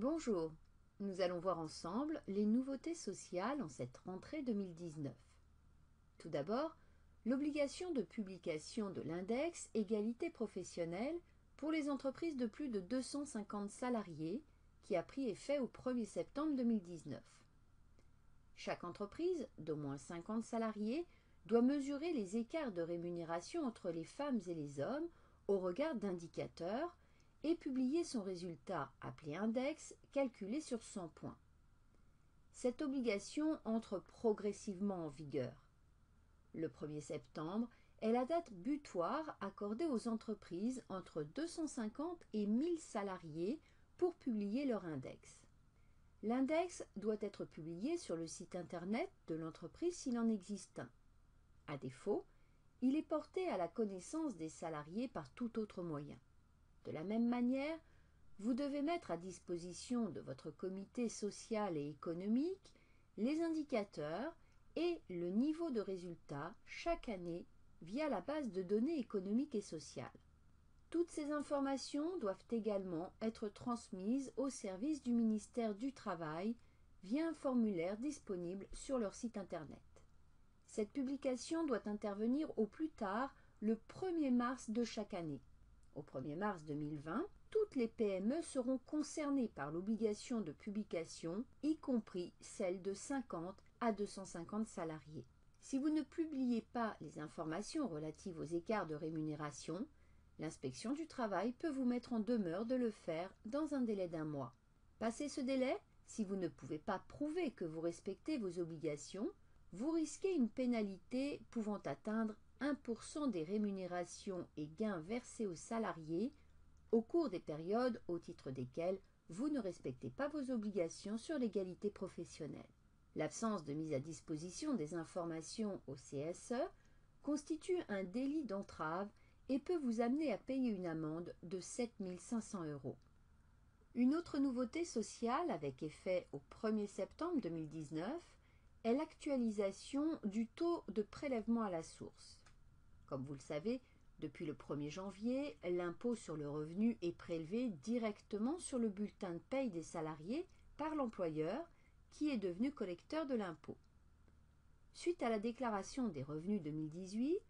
Bonjour, nous allons voir ensemble les nouveautés sociales en cette rentrée 2019. Tout d'abord, l'obligation de publication de l'index égalité professionnelle pour les entreprises de plus de 250 salariés qui a pris effet au 1er septembre 2019. Chaque entreprise d'au moins 50 salariés doit mesurer les écarts de rémunération entre les femmes et les hommes au regard d'indicateurs et publier son résultat appelé index calculé sur 100 points. Cette obligation entre progressivement en vigueur. Le 1er septembre est la date butoir accordée aux entreprises entre 250 et 1000 salariés pour publier leur index. L'index doit être publié sur le site internet de l'entreprise s'il en existe un. À défaut, il est porté à la connaissance des salariés par tout autre moyen. De la même manière, vous devez mettre à disposition de votre comité social et économique les indicateurs et le niveau de résultat chaque année via la base de données économiques et sociales. Toutes ces informations doivent également être transmises au service du ministère du Travail via un formulaire disponible sur leur site internet. Cette publication doit intervenir au plus tard le 1er mars de chaque année. Au 1er mars 2020, toutes les PME seront concernées par l'obligation de publication, y compris celles de 50 à 250 salariés. Si vous ne publiez pas les informations relatives aux écarts de rémunération, l'inspection du travail peut vous mettre en demeure de le faire dans un délai d'1 mois. Passé ce délai, si vous ne pouvez pas prouver que vous respectez vos obligations, vous risquez une pénalité pouvant atteindre 1% des rémunérations et gains versés aux salariés au cours des périodes au titre desquelles vous ne respectez pas vos obligations sur l'égalité professionnelle. L'absence de mise à disposition des informations au CSE constitue un délit d'entrave et peut vous amener à payer une amende de 7 500 €. Une autre nouveauté sociale avec effet au 1er septembre 2019 est l'actualisation du taux de prélèvement à la source. Comme vous le savez, depuis le 1er janvier, l'impôt sur le revenu est prélevé directement sur le bulletin de paye des salariés par l'employeur qui est devenu collecteur de l'impôt. Suite à la déclaration des revenus 2018,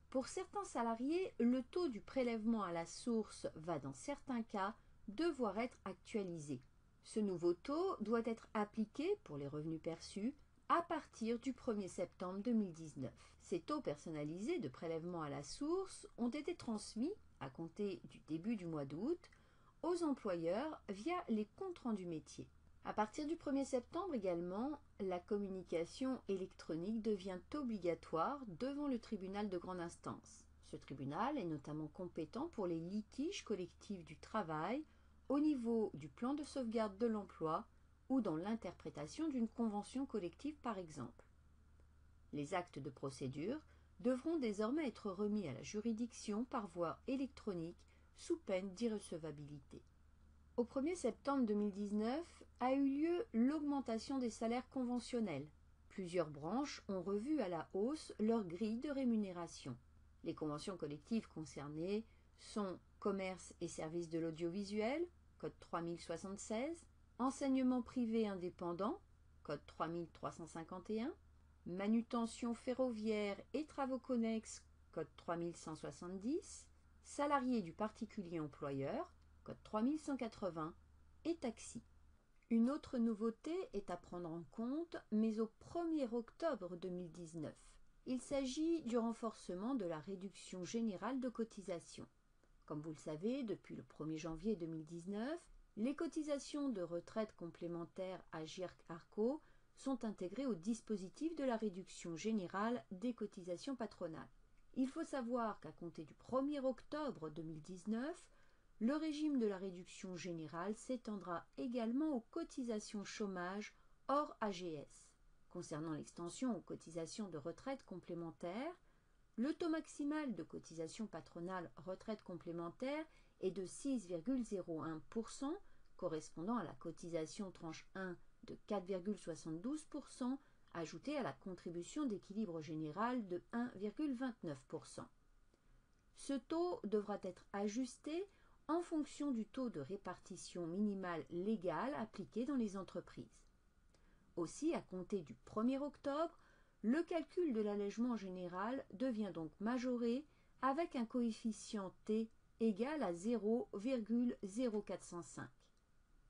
pour certains salariés, le taux du prélèvement à la source va dans certains cas devoir être actualisé. Ce nouveau taux doit être appliqué pour les revenus perçus à partir du 1er septembre 2019. Ces taux personnalisés de prélèvement à la source ont été transmis, à compter du début du mois d'août, aux employeurs via les comptes rendus métiers. À partir du 1er septembre également, la communication électronique devient obligatoire devant le tribunal de grande instance. Ce tribunal est notamment compétent pour les litiges collectifs du travail au niveau du plan de sauvegarde de l'emploi ou dans l'interprétation d'une convention collective par exemple. Les actes de procédure devront désormais être remis à la juridiction par voie électronique sous peine d'irrecevabilité. Au 1er septembre 2019 a eu lieu l'augmentation des salaires conventionnels. Plusieurs branches ont revu à la hausse leur grille de rémunération. Les conventions collectives concernées sont commerce et services de l'audiovisuel, code 3076, enseignement privé indépendant, code 3351, manutention ferroviaire et travaux connexes, code 3170, salariés du particulier employeur, code 3180, et taxi. Une autre nouveauté est à prendre en compte, mais au 1er octobre 2019. Il s'agit du renforcement de la réduction générale de cotisation. Comme vous le savez, depuis le 1er janvier 2019, les cotisations de retraite complémentaire à GIRC-ARCO sont intégrées au dispositif de la réduction générale des cotisations patronales. Il faut savoir qu'à compter du 1er octobre 2019, le régime de la réduction générale s'étendra également aux cotisations chômage hors AGS. Concernant l'extension aux cotisations de retraite complémentaire, le taux maximal de cotisation patronale retraite complémentaire est de 6,01%, correspondant à la cotisation tranche 1 de 4,72%, ajoutée à la contribution d'équilibre général de 1,29%. Ce taux devra être ajusté en fonction du taux de répartition minimale légal appliqué dans les entreprises. Aussi, à compter du 1er octobre, le calcul de l'allègement général devient donc majoré avec un coefficient T égal à 0,0405.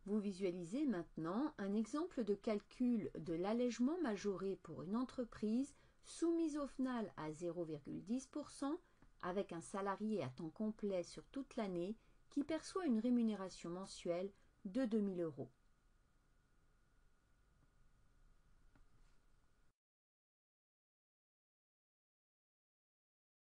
Vous visualisez maintenant un exemple de calcul de l'allègement majoré pour une entreprise soumise au FNAL à 0,10% avec un salarié à temps complet sur toute l'année qui perçoit une rémunération mensuelle de 2 000 €.